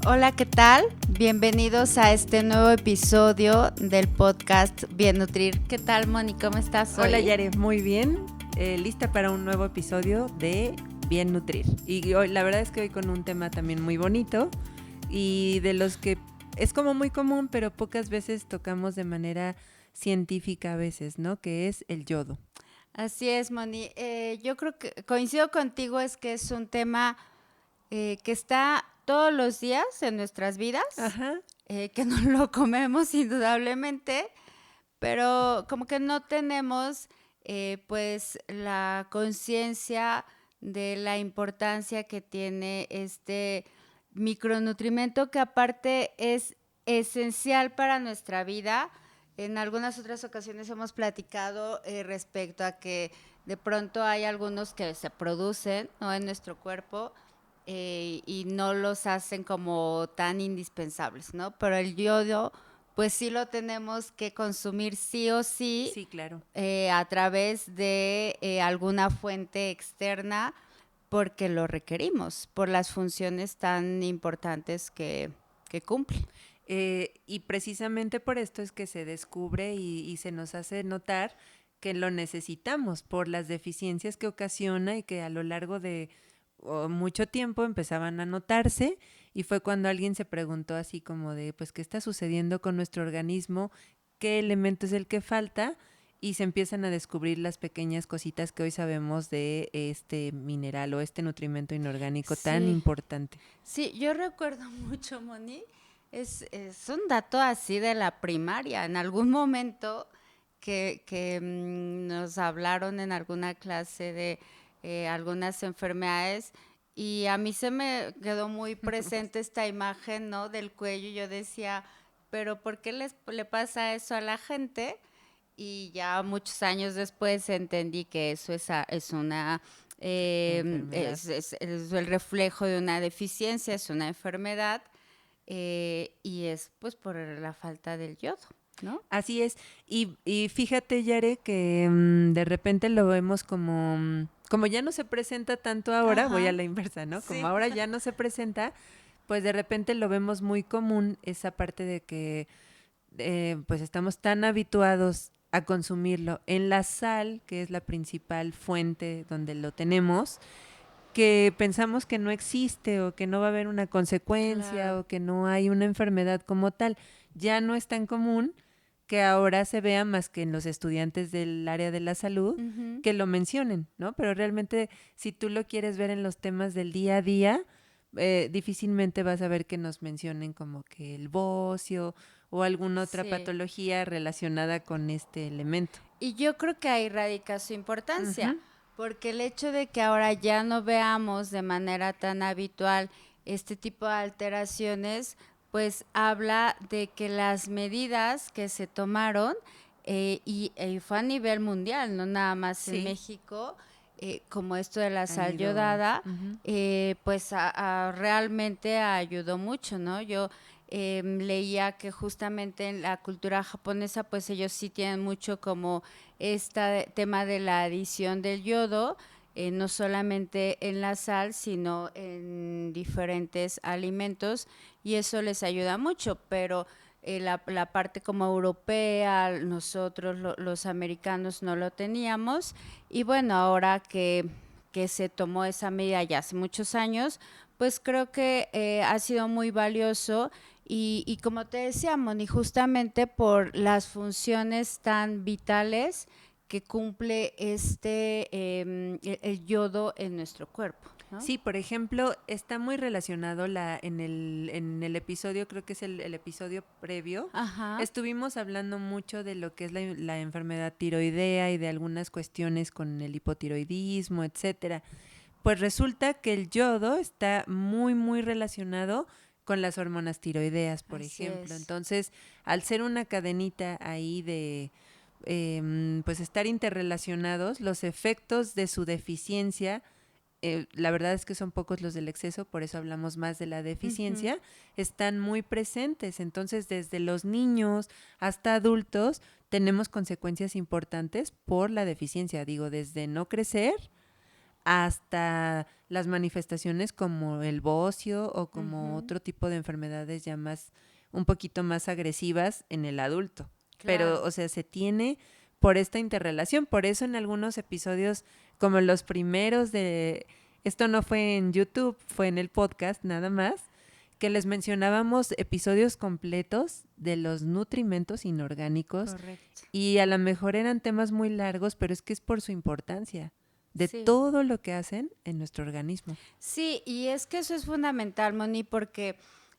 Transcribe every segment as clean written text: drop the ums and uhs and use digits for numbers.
Hola, ¿qué tal? Bienvenidos a este nuevo episodio del podcast Bien Nutrir. ¿Qué tal, Moni? ¿Cómo estás hoy? Hola, Yare, muy bien. Lista para un nuevo episodio de Bien Nutrir. Y hoy, la verdad es que hoy con un tema también muy bonito y de los que es como muy común, pero pocas veces tocamos de manera científica a veces, ¿no? Que es el yodo. Así es, Moni. Yo creo que coincido contigo, es que es un tema que está todos los días en nuestras vidas, Ajá. que no lo comemos indudablemente, pero como que no tenemos pues la conciencia de la importancia que tiene este micronutrimento que aparte es esencial para nuestra vida. En algunas otras ocasiones hemos platicado respecto a que de pronto hay algunos que se producen, ¿no?, en nuestro cuerpo y no los hacen como tan indispensables, ¿no? Pero el yodo pues sí lo tenemos que consumir sí o sí Sí, claro. a través de alguna fuente externa porque lo requerimos por las funciones tan importantes que cumple. Y precisamente por esto es que se descubre y se nos hace notar que lo necesitamos por las deficiencias que ocasiona y que a lo largo de mucho tiempo empezaban a notarse, y fue cuando alguien se preguntó así como de, pues, ¿qué está sucediendo con nuestro organismo? ¿Qué elemento es el que falta? Y se empiezan a descubrir las pequeñas cositas que hoy sabemos de este mineral o este nutrimento inorgánico tan Sí, importante. sí, yo recuerdo mucho, Moni, es un dato así de la primaria. En algún momento que nos hablaron en alguna clase de algunas enfermedades y a mí se me quedó muy presente esta imagen, ¿no?, del cuello. Yo decía, pero ¿por qué le pasa eso a la gente? Y ya muchos años después entendí que eso es una Enfermedad. es el reflejo de una deficiencia, es una enfermedad y es pues por la falta del yodo, ¿no? Así es. Y fíjate, Yare, que de repente lo vemos como, como ya no se presenta tanto ahora, voy a Ajá, la inversa, ¿no? Como sí. ahora ya no se presenta, pues de repente lo vemos muy común esa parte de que pues estamos tan habituados a consumirlo en la sal, que es la principal fuente donde lo tenemos, que pensamos que no existe o que no va a haber una consecuencia Claro. o que no hay una enfermedad como tal. Ya no es tan común que ahora se vea más que en los estudiantes del área de la salud Ujú. que lo mencionen, ¿no? Pero realmente si tú lo quieres ver en los temas del día a día, difícilmente vas a ver que nos mencionen como que el bocio o alguna otra Sí. patología relacionada con este elemento. Y yo creo que ahí radica su importancia, Ujú. porque el hecho de que ahora ya no veamos de manera tan habitual este tipo de alteraciones, pues habla de que las medidas que se tomaron, y fue a nivel mundial, no nada más en Sí, México, como esto de la han sal ido. yodada, Ujú. pues realmente ayudó mucho, ¿no? Yo leía que justamente en la cultura japonesa, pues ellos sí tienen mucho como este tema de la adición del yodo, no solamente en la sal, sino en diferentes alimentos, y eso les ayuda mucho, pero la parte como europea, nosotros los americanos no lo teníamos, y bueno, ahora que se tomó esa medida ya hace muchos años, pues creo que ha sido muy valioso y como te decía, Moni, justamente por las funciones tan vitales que cumple el yodo en nuestro cuerpo, ¿no? Sí, por ejemplo, está muy relacionado en el episodio, creo que es el episodio previo, Ajá, estuvimos hablando mucho de lo que es la enfermedad tiroidea y de algunas cuestiones con el hipotiroidismo, etcétera. Pues resulta que el yodo está muy, muy relacionado con las hormonas tiroideas, por así ejemplo. es. Entonces, al ser una cadenita ahí de, pues estar interrelacionados, los efectos de su deficiencia, la verdad es que son pocos los del exceso, por eso hablamos más de la Ujú. deficiencia, están muy presentes. Entonces, desde los niños hasta adultos, tenemos consecuencias importantes por la deficiencia. Digo, desde no crecer hasta las manifestaciones como el bocio o como Ujú, otro tipo de enfermedades ya más, un poquito más agresivas en el adulto. Pero, claro. o sea, se tiene por esta interrelación. Por eso en algunos episodios, como los primeros de, esto no fue en YouTube, fue en el podcast nada más, que les mencionábamos episodios completos de los nutrimentos inorgánicos Correcto. y a lo mejor eran temas muy largos, pero es que es por su importancia de Sí. todo lo que hacen en nuestro organismo. Sí, y es que eso es fundamental, Moni, porque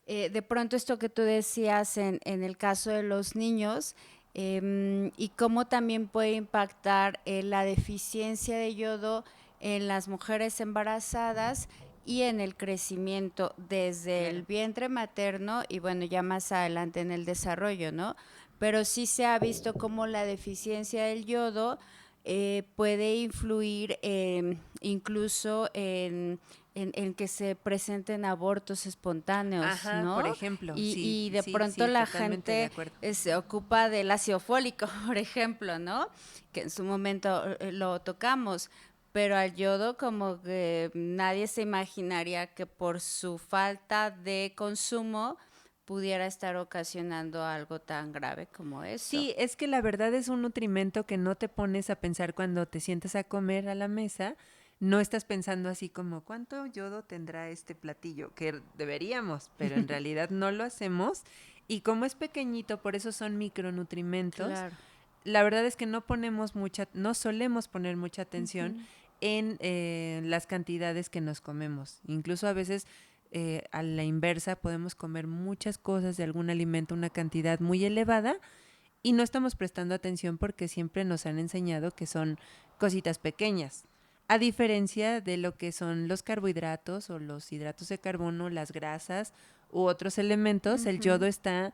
de pronto esto que tú decías en el caso de los niños, y cómo también puede impactar la deficiencia de yodo en las mujeres embarazadas y en el crecimiento desde el Claro. vientre materno y bueno, ya más adelante en el desarrollo, ¿no? Pero sí se ha visto cómo la deficiencia del yodo puede influir incluso en que se presenten abortos espontáneos, Ajá, por ¿no? ejemplo, Y de sí, pronto sí, la totalmente de gente acuerdo. se ocupa del ácido fólico, por ejemplo, ¿no? Que en su momento lo tocamos, pero al yodo como que nadie se imaginaría que por su falta de consumo pudiera estar ocasionando algo tan grave como eso. Sí, es que la verdad es un nutrimento que no te pones a pensar cuando te sientas a comer a la mesa. No estás pensando así como, ¿cuánto yodo tendrá este platillo? Que deberíamos, pero en realidad no lo hacemos. Y como es pequeñito, por eso son micronutrimentos, Claro. la verdad es que no solemos poner mucha atención Ujú. en las cantidades que nos comemos. Incluso a veces a la inversa podemos comer muchas cosas de algún alimento, una cantidad muy elevada y no estamos prestando atención porque siempre nos han enseñado que son cositas pequeñas. A diferencia de lo que son los carbohidratos o los hidratos de carbono, las grasas u otros elementos, el Ujú. yodo está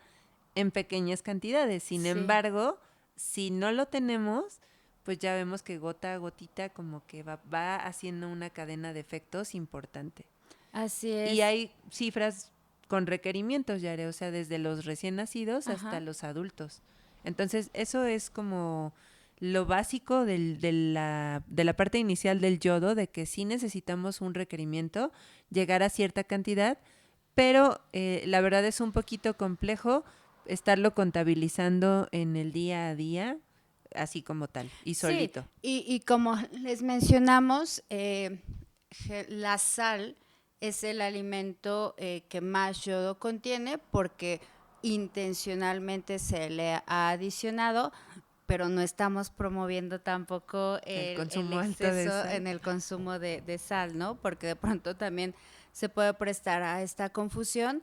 en pequeñas cantidades. Sin Sí, embargo, si no lo tenemos, pues ya vemos que gota a gotita como que va haciendo una cadena de efectos importante. así Y es. hay cifras con requerimientos, Yare, o sea, desde los recién nacidos hasta Ajá. los adultos. Entonces, eso es como lo básico de la parte inicial del yodo, de que sí necesitamos un requerimiento, llegar a cierta cantidad, pero la verdad es un poquito complejo estarlo contabilizando en el día a día, así como tal, y Sí, solito. y como les mencionamos, la sal es el alimento que más yodo contiene porque intencionalmente se le ha adicionado, pero no estamos promoviendo tampoco El el consumo alto de exceso sal. en el consumo de sal, ¿no? Porque de pronto también se puede prestar a esta confusión.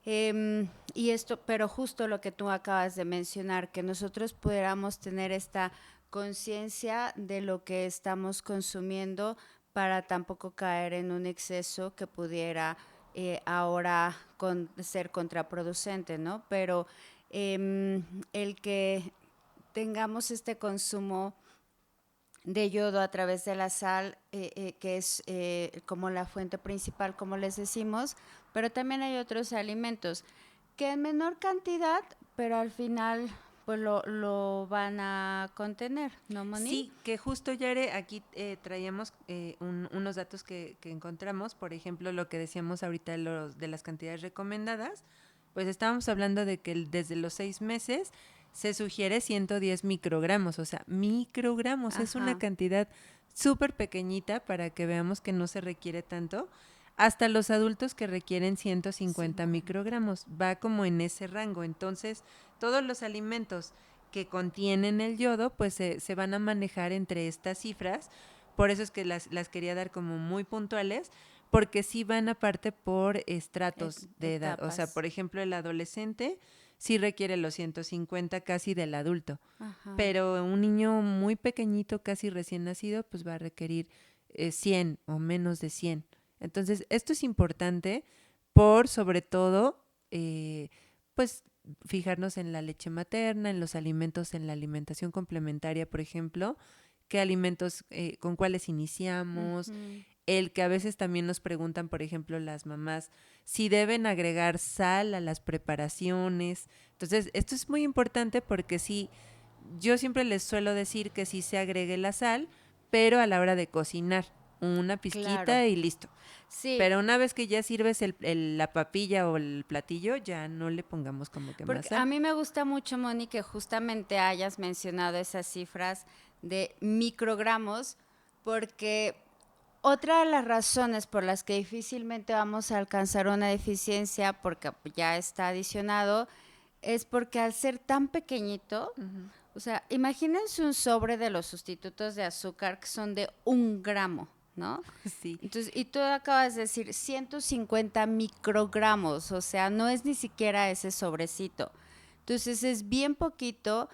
Y esto, pero justo lo que tú acabas de mencionar, que nosotros pudiéramos tener esta conciencia de lo que estamos consumiendo para tampoco caer en un exceso que pudiera ahora ser contraproducente, ¿no? Pero el que tengamos este consumo de yodo a través de la sal, que es como la fuente principal, como les decimos, pero también hay otros alimentos que en menor cantidad, pero al final pues lo van a contener, ¿no, Moni? Sí, que justo, Yare, aquí traíamos unos datos que encontramos, por ejemplo, lo que decíamos ahorita de las cantidades recomendadas, pues estábamos hablando de que desde los 6 meses se sugiere 110 microgramos, o sea, microgramos, es una Ajá, cantidad súper pequeñita para que veamos que no se requiere tanto, hasta los adultos que requieren 150 50. microgramos, va como en ese rango, entonces todos los alimentos que contienen el yodo, pues se van a manejar entre estas cifras. Por eso es que las quería dar como muy puntuales, porque sí van aparte por estratos de edad. O sea, Etapas. por ejemplo, el adolescente sí requiere los 150 casi del adulto, Ajá. pero un niño muy pequeñito, casi recién nacido, pues va a requerir 100 o menos de 100. Entonces, esto es importante por sobre todo, pues fijarnos en la leche materna, en los alimentos, en la alimentación complementaria, por ejemplo, qué alimentos, con cuáles iniciamos, Ujú. el que a veces también nos preguntan, por ejemplo, las mamás, si deben agregar sal a las preparaciones. Entonces, esto es muy importante porque sí, yo siempre les suelo decir que sí se agregue la sal, pero a la hora de cocinar. una Claro. pizquita y listo. Sí, Pero una vez que ya sirves la papilla o el platillo, ya no le pongamos como que más porque a sal. mí me gusta mucho, Moni, que justamente hayas mencionado esas cifras de microgramos, porque otra de las razones por las que difícilmente vamos a alcanzar una deficiencia, porque ya está adicionado, es porque al ser tan pequeñito, Ujú. o sea, imagínense un sobre de los sustitutos de azúcar que son de 1 gramo, ¿no? Sí, Entonces, y tú acabas de decir 150 microgramos, o sea, no es ni siquiera ese sobrecito. Entonces es bien poquito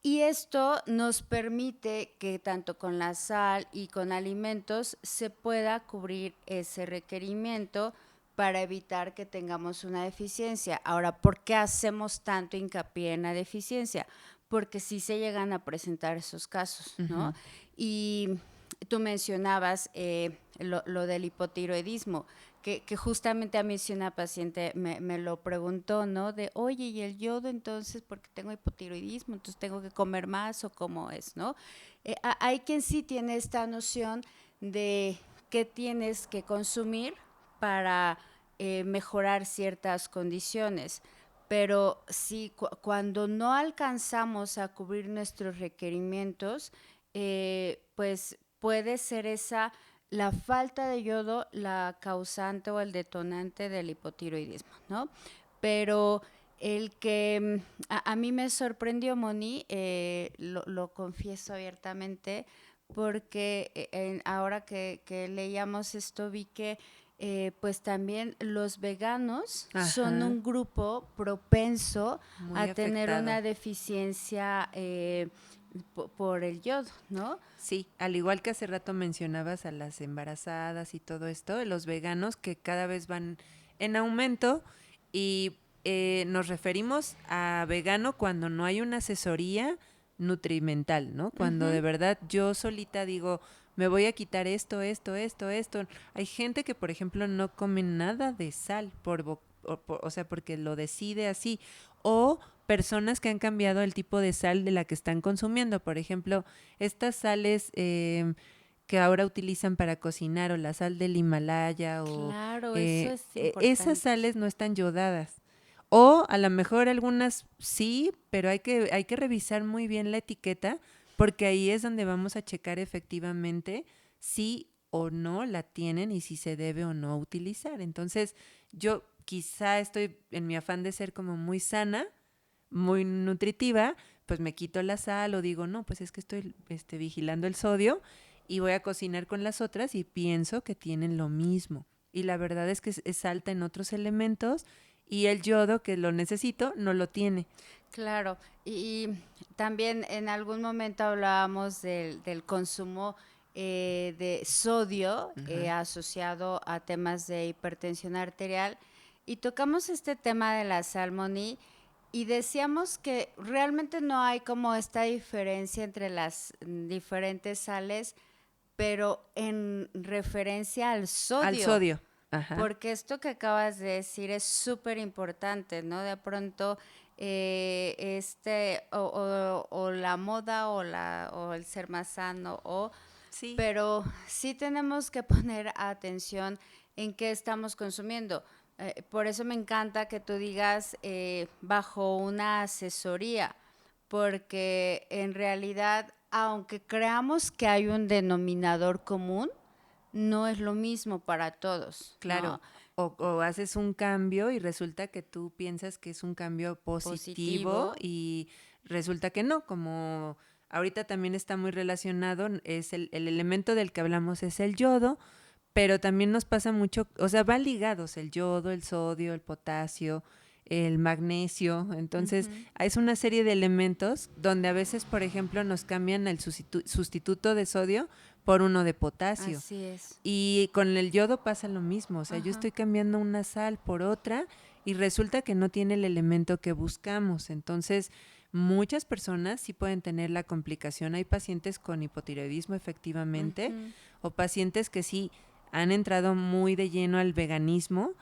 y esto nos permite que tanto con la sal y con alimentos se pueda cubrir ese requerimiento para evitar que tengamos una deficiencia. Ahora, ¿por qué hacemos tanto hincapié en la deficiencia? Porque sí se llegan a presentar esos casos, ¿no? ujú, Y tú mencionabas lo del hipotiroidismo, que justamente a mí si una paciente me lo preguntó, ¿no? De, oye, ¿y el yodo entonces porque tengo hipotiroidismo? Entonces tengo que comer más o cómo es, ¿no? Hay quien sí tiene esta noción de qué tienes que consumir para mejorar ciertas condiciones. Pero sí, cuando no alcanzamos a cubrir nuestros requerimientos, pues puede ser esa la falta de yodo la causante o el detonante del hipotiroidismo, ¿no? Pero el que a mí me sorprendió, Moni, lo confieso abiertamente, porque ahora que leíamos esto vi que pues también los veganos son ajá, un grupo propenso muy a tener afectado. una deficiencia por el yodo, ¿no? Sí, al igual que hace rato mencionabas a las embarazadas y todo esto, los veganos que cada vez van en aumento y nos referimos a vegano cuando no hay una asesoría nutrimental, ¿no? Cuando de Ujú. verdad yo solita digo, me voy a quitar esto, esto, esto, esto. Hay gente que, por ejemplo, no come nada de sal o sea, porque lo decide así. O personas que han cambiado el tipo de sal de la que están consumiendo. Por ejemplo, estas sales que ahora utilizan para cocinar o la sal del Himalaya o Claro, eso es esas importante. sales no están yodadas. O a lo mejor algunas sí, pero hay que revisar muy bien la etiqueta porque ahí es donde vamos a checar efectivamente si o no la tienen y si se debe o no utilizar. Entonces, yo quizá estoy en mi afán de ser como muy sana, muy nutritiva, pues me quito la sal o digo, no, pues es que estoy vigilando el sodio y voy a cocinar con las otras y pienso que tienen lo mismo. Y la verdad es que es alta en otros elementos y el yodo que lo necesito no lo tiene. Claro, y también en algún momento hablábamos del consumo de sodio Ajá. asociado a temas de hipertensión arterial y tocamos este tema de la salmonía y decíamos que realmente no hay como esta diferencia entre las diferentes sales, pero en referencia al Al sodio. sodio. Ajá. Porque esto que acabas de decir es súper importante, ¿no? De pronto, o la moda o el ser más sano, Sí, pero sí tenemos que poner atención en qué estamos consumiendo. Por eso me encanta que tú digas bajo una asesoría, porque en realidad, aunque creamos que hay un denominador común, no es lo mismo para todos, claro. ¿no? O haces un cambio y resulta que tú piensas que es un cambio positivo Positivo. y resulta que no, como ahorita también está muy relacionado, es el elemento del que hablamos es el yodo, pero también nos pasa mucho, o sea, van ligados el yodo, el sodio, el potasio, el magnesio, entonces Ujú. es una serie de elementos donde a veces, por ejemplo, nos cambian el sustituto de sodio por uno de potasio. Así es. Y con el yodo pasa lo mismo, o sea, yo Ajá. estoy cambiando una sal por otra y resulta que no tiene el elemento que buscamos. Entonces, muchas personas sí pueden tener la complicación. Hay pacientes con hipotiroidismo efectivamente Ujú. o pacientes que sí han entrado muy de lleno al veganismo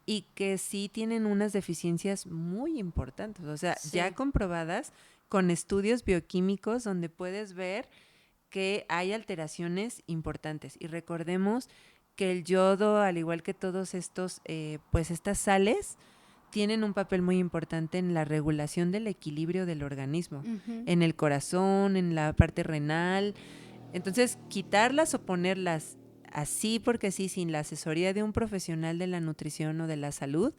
y que sí tienen unas deficiencias muy importantes, o sea, ya Sí. comprobadas con estudios bioquímicos donde puedes ver que hay alteraciones importantes. Y recordemos que el yodo, al igual que todos estos, pues estas sales, tienen un papel muy importante en la regulación del equilibrio del organismo, Ujú. en el corazón, en la parte renal. Entonces, quitarlas o ponerlas así porque sí, sin la asesoría de un profesional de la nutrición o de la salud,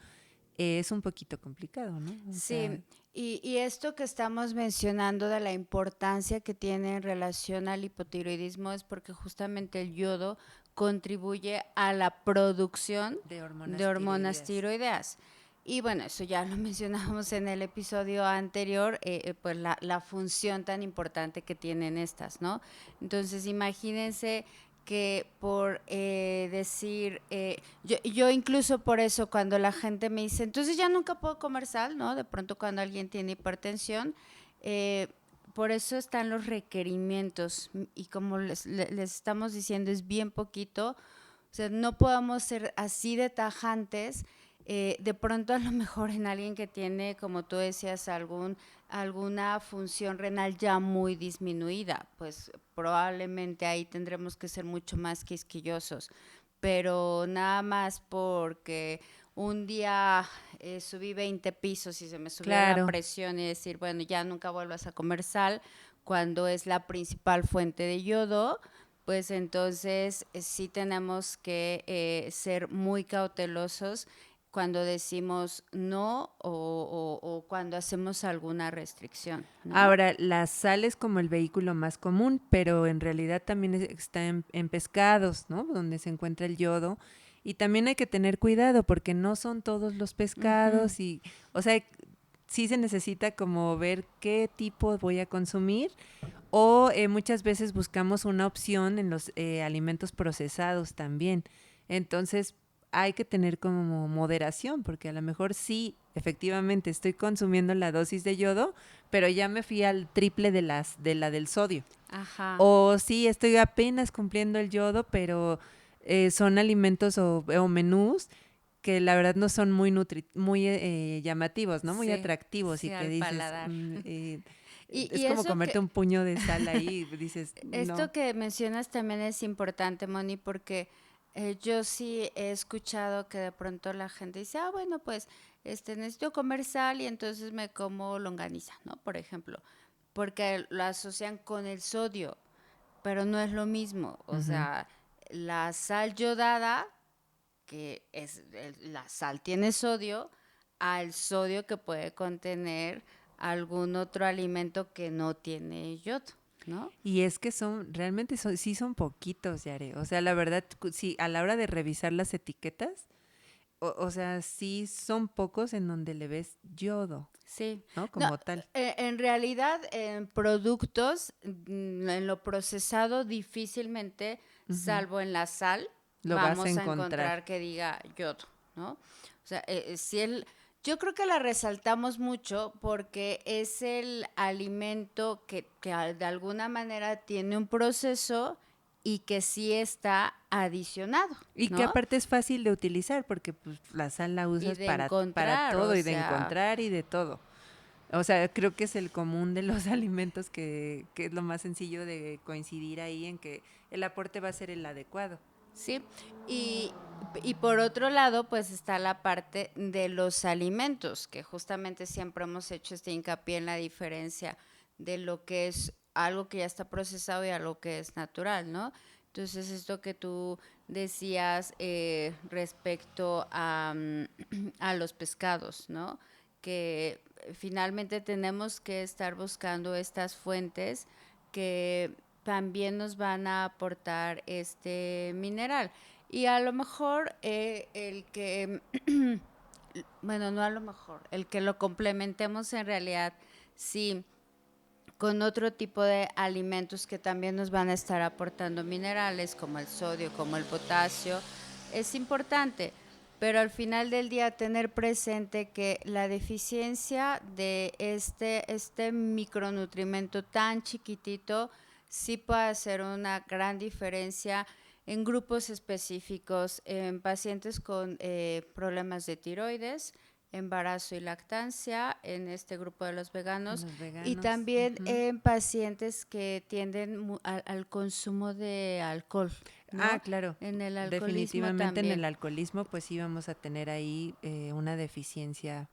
es un poquito complicado, ¿no? O sea, Sí, y esto que estamos mencionando de la importancia que tiene en relación al hipotiroidismo es porque justamente el yodo contribuye a la producción de de hormonas hormonas tiroideas. tiroideas. Y bueno, eso ya lo mencionamos en el episodio anterior, pues la función tan importante que tienen estas, ¿no? Entonces, imagínense que por decir, yo incluso por eso cuando la gente me dice, entonces ya nunca puedo comer sal, ¿no? De pronto cuando alguien tiene hipertensión, eh, por eso están los requerimientos y como les estamos diciendo es bien poquito, o sea, no podemos ser así de tajantes. De pronto a lo mejor en alguien que tiene, como tú decías, alguna función renal ya muy disminuida, pues probablemente ahí tendremos que ser mucho más quisquillosos. Pero nada más porque un día subí 20 pisos y se me subió la Claro. presión y decir, bueno, ya nunca vuelvas a comer sal, cuando es la principal fuente de yodo, pues entonces sí tenemos que ser muy cautelosos cuando decimos no o cuando hacemos alguna restricción, ¿no? Ahora, la sal es como el vehículo más común, pero en realidad también está en pescados, ¿no? Donde se encuentra el yodo. Y también hay que tener cuidado porque no son todos los Ujú. pescados y, o sea, sí se necesita como ver qué tipo voy a consumir o muchas veces buscamos una opción en los alimentos procesados también. Entonces hay que tener como moderación, porque a lo mejor sí, efectivamente, estoy consumiendo la dosis de yodo, pero ya me fui al triple de la del sodio. Ajá. O sí, estoy apenas cumpliendo el yodo, pero son alimentos o menús que la verdad no son muy llamativos, ¿no? Muy Sí, atractivos y sí, que al dices, paladar. es Y como eso comerte que, un puño de sal ahí, y dices, no. esto que mencionas también es importante, Moni, porque yo sí he escuchado que de pronto la gente dice, ah, bueno, pues necesito comer sal y entonces me como longaniza, ¿no? Por ejemplo, porque lo asocian con el sodio, pero no es lo mismo. O Ujú. sea, la sal yodada, que es la sal tiene sodio, al sodio que puede contener algún otro alimento que no tiene yodo, ¿no? Y es que realmente sí son poquitos, Yare. O sea, la verdad, sí, a la hora de revisar las etiquetas, o sea, sí son pocos en donde le ves yodo, Sí, ¿no? no, Como tal. en realidad en productos, en lo procesado difícilmente, Ujú. salvo en la sal, Lo vas a vamos a encontrar. encontrar que diga yodo, ¿no? O sea, si yo creo que la resaltamos mucho porque es el alimento que de alguna manera tiene un proceso y que sí está adicionado, Y que ¿no? aparte es fácil de utilizar porque pues, la sal la Y usas de para encontrar, todo o y de sea, encontrar y de todo. O sea, creo que es el común de los alimentos que es lo más sencillo de coincidir ahí en que el aporte va a ser el adecuado. ¿sí? Y, y por otro lado, pues está la parte de los alimentos, que justamente siempre hemos hecho este hincapié en la diferencia de lo que es algo que ya está procesado y algo que es natural, ¿no? Entonces, esto que tú decías respecto a, a los pescados, ¿no? Que finalmente tenemos que estar buscando estas fuentes que también nos van a aportar este mineral. Y a lo mejor el que, bueno, no a lo mejor, el que lo complementemos en realidad, sí, con otro tipo de alimentos que también nos van a estar aportando minerales, como el sodio, como el potasio, es importante. Pero al final del día tener presente que la deficiencia de este micronutrimento tan chiquitito sí puede hacer una gran diferencia en grupos específicos, en pacientes con problemas de tiroides, embarazo y lactancia en este grupo de los veganos Los y veganos. también Ujú. en pacientes que tienden al consumo de alcohol, Ah, ¿no? claro. En el alcoholismo Definitivamente en el también. alcoholismo pues sí vamos a tener ahí una deficiencia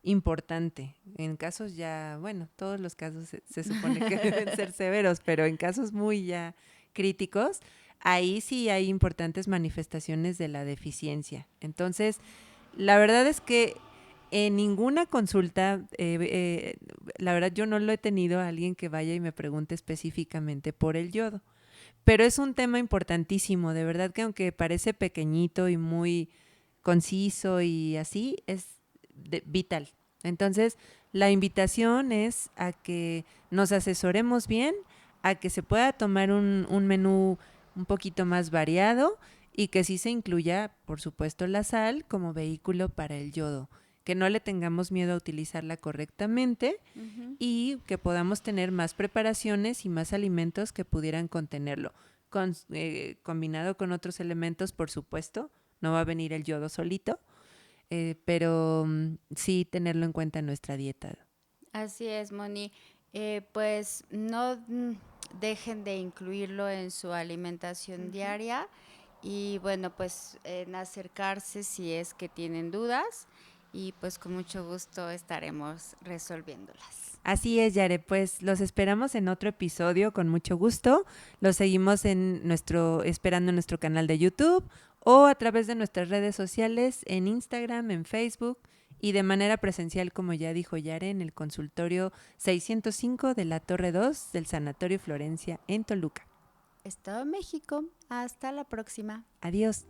importante. En casos ya, bueno, todos los casos se supone que deben ser severos, pero en casos muy ya críticos, ahí sí hay importantes manifestaciones de la deficiencia. Entonces, la verdad es que en ninguna consulta, la verdad yo no lo he tenido a alguien que vaya y me pregunte específicamente por el yodo. Pero es un tema importantísimo, de verdad que aunque parece pequeñito y muy conciso y así, es vital. Entonces, la invitación es a que nos asesoremos bien, a que se pueda tomar un menú un poquito más variado y que sí se incluya, por supuesto, la sal como vehículo para el yodo, que no le tengamos miedo a utilizarla correctamente Ujú. y que podamos tener más preparaciones y más alimentos que pudieran contenerlo. Combinado con otros elementos, por supuesto, no va a venir el yodo solito, pero sí tenerlo en cuenta en nuestra dieta. Así es, Moni. Pues no dejen de incluirlo en su alimentación Ujú. diaria y bueno, pues en acercarse si es que tienen dudas y pues con mucho gusto estaremos resolviéndolas. Así es, Yare, pues los esperamos en otro episodio con mucho gusto. Los seguimos esperando en nuestro canal de YouTube o a través de nuestras redes sociales en Instagram, en Facebook y de manera presencial, como ya dijo Yare, en el consultorio 605 de la Torre 2 del Sanatorio Florencia en Toluca. Estado de México. Hasta la próxima. Adiós.